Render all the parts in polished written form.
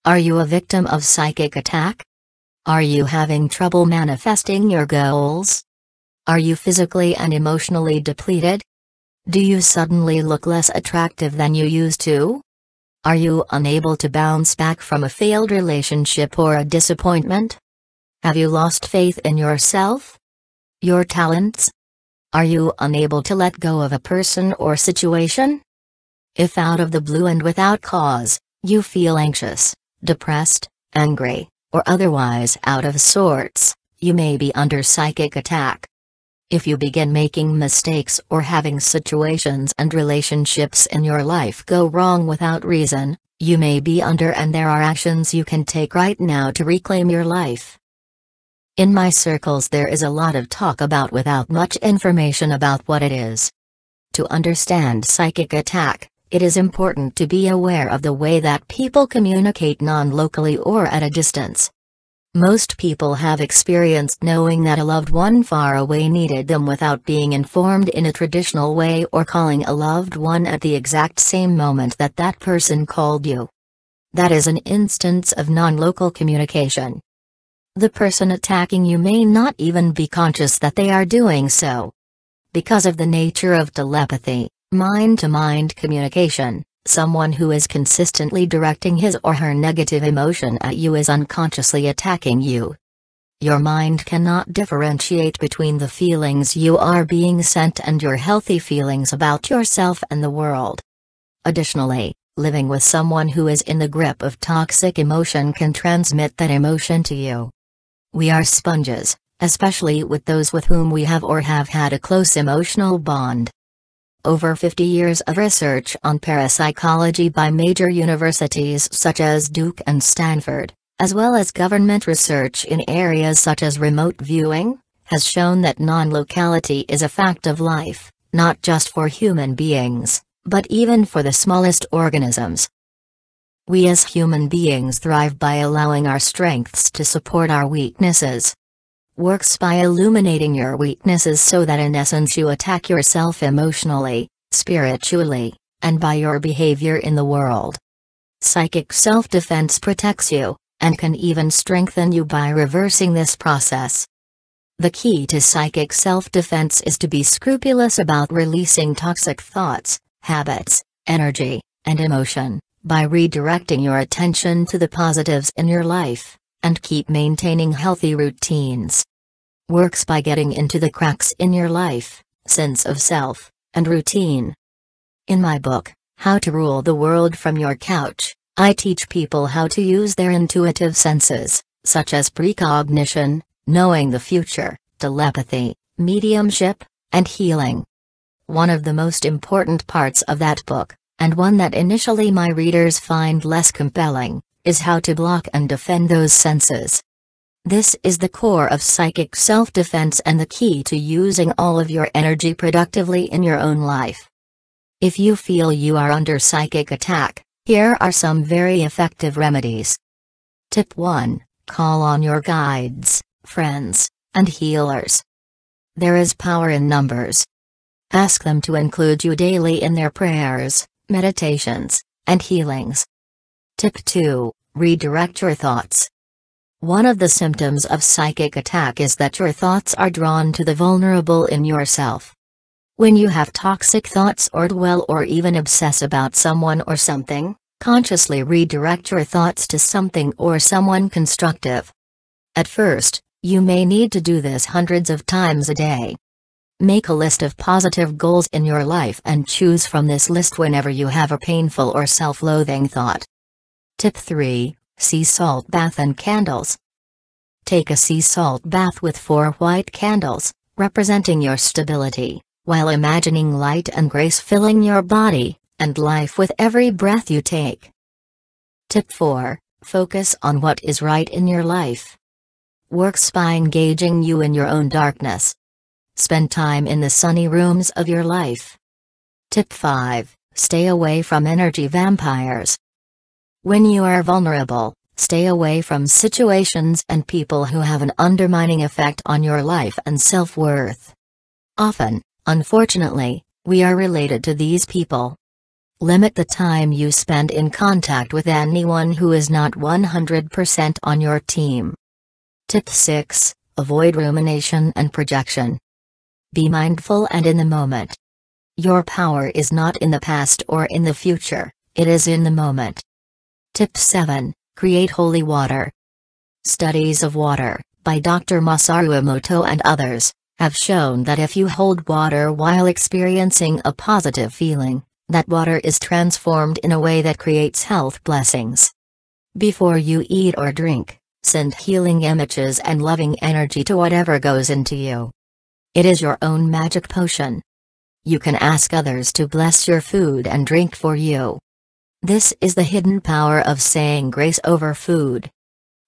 Are you a victim of psychic attack? Are you having trouble manifesting your goals? Are you physically and emotionally depleted? Do you suddenly look less attractive than you used to? Are you unable to bounce back from a failed relationship or a disappointment? Have you lost faith in yourself? Your talents? Are you unable to let go of a person or situation? If out of the blue and without cause, you feel anxious, depressed, angry, or otherwise out of sorts, you may be under psychic attack. If you begin making mistakes or having situations and relationships in your life go wrong without reason, you may be under, and there are actions you can take right now to reclaim your life. In my circles there is a lot of talk about without much information about what it is. To understand psychic attack, it is important to be aware of the way that people communicate non-locally or at a distance. Most people have experienced knowing that a loved one far away needed them without being informed in a traditional way, or calling a loved one at the exact same moment that that person called you. That is an instance of non-local communication. The person attacking you may not even be conscious that they are doing so. Because of the nature of telepathy, mind-to-mind communication, someone who is consistently directing his or her negative emotion at you is unconsciously attacking you. Your mind cannot differentiate between the feelings you are being sent and your healthy feelings about yourself and the world. Additionally, living with someone who is in the grip of toxic emotion can transmit that emotion to you. We are sponges, especially with those with whom we have or have had a close emotional bond. Over 50 years of research on parapsychology by major universities such as Duke and Stanford, as well as government research in areas such as remote viewing, has shown that non-locality is a fact of life, not just for human beings, but even for the smallest organisms. We as human beings thrive by allowing our strengths to support our weaknesses. Works by illuminating your weaknesses so that in essence you attack yourself emotionally, spiritually, and by your behavior in the world. Psychic self-defense protects you, and can even strengthen you by reversing this process. The key to psychic self-defense is to be scrupulous about releasing toxic thoughts, habits, energy, and emotion, by redirecting your attention to the positives in your life, and keep maintaining healthy routines. Works by getting into the cracks in your life, sense of self, and routine. In my book, How to Rule the World from Your Couch, I teach people how to use their intuitive senses, such as precognition, knowing the future, telepathy, mediumship, and healing. One of the most important parts of that book, and one that initially my readers find less compelling, is how to block and defend those senses. This is the core of psychic self-defense and the key to using all of your energy productively in your own life. If you feel you are under psychic attack, here are some very effective remedies. Tip 1. Call on your guides, friends, and healers. There is power in numbers. Ask them to include you daily in their prayers, meditations, and healings. Tip 2. Redirect your thoughts. One of the symptoms of psychic attack is that your thoughts are drawn to the vulnerable in yourself. When you have toxic thoughts or dwell or even obsess about someone or something, consciously redirect your thoughts to something or someone constructive. At first, you may need to do this hundreds of times a day. Make a list of positive goals in your life and choose from this list whenever you have a painful or self-loathing thought. Tip 3. Sea salt bath and candles. Take a sea salt bath with 4 white candles, representing your stability, while imagining light and grace filling your body and life with every breath you take. Tip 4. Focus on what is right in your life. Works by engaging you in your own darkness. Spend time in the sunny rooms of your life. Tip 5. Stay away from energy vampires. When you are vulnerable, stay away from situations and people who have an undermining effect on your life and self-worth. Often, unfortunately, we are related to these people. Limit the time you spend in contact with anyone who is not 100% on your team. Tip 6. Avoid rumination and projection. Be mindful and in the moment. Your power is not in the past or in the future, it is in the moment. Tip 7. Create holy water. Studies of water, by Dr. Masaru Emoto and others, have shown that if you hold water while experiencing a positive feeling, that water is transformed in a way that creates health blessings. Before you eat or drink, send healing images and loving energy to whatever goes into you. It is your own magic potion. You can ask others to bless your food and drink for you. This is the hidden power of saying grace over food.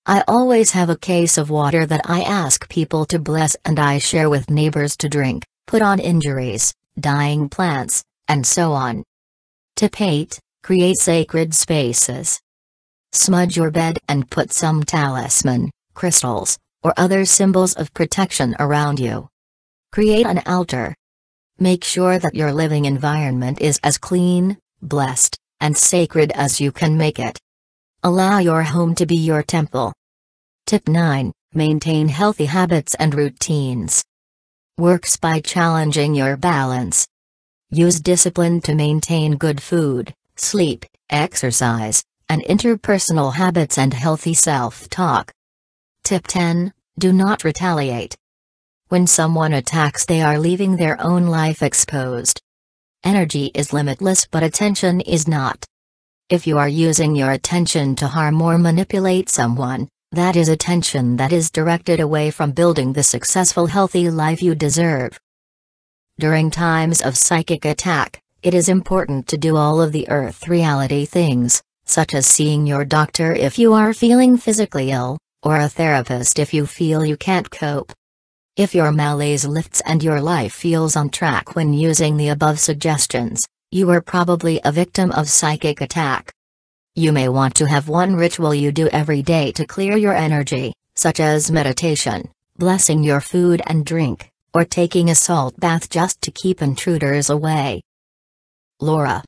I always have a case of water that I ask people to bless and I share with neighbors to drink, put on injuries, dying plants, and so on. Tip 8. Create sacred spaces. Smudge your bed and put some talisman, crystals, or other symbols of protection around you. Create an altar. Make sure that your living environment is as clean, blessed, and sacred as you can make it. Allow your home to be your temple. Tip 9. Maintain healthy habits and routines. Works by challenging your balance. Use discipline to maintain good food, sleep, exercise, and interpersonal habits and healthy self-talk. Tip 10. Do not retaliate. When someone attacks, they are leaving their own life exposed. Energy is limitless, but attention is not. If you are using your attention to harm or manipulate someone, that is attention that is directed away from building the successful, healthy life you deserve. During times of psychic attack, it is important to do all of the earth reality things, such as seeing your doctor if you are feeling physically ill, or a therapist if you feel you can't cope. If your malaise lifts and your life feels on track when using the above suggestions, you are probably a victim of psychic attack. You may want to have one ritual you do every day to clear your energy, such as meditation, blessing your food and drink, or taking a salt bath just to keep intruders away. Laura.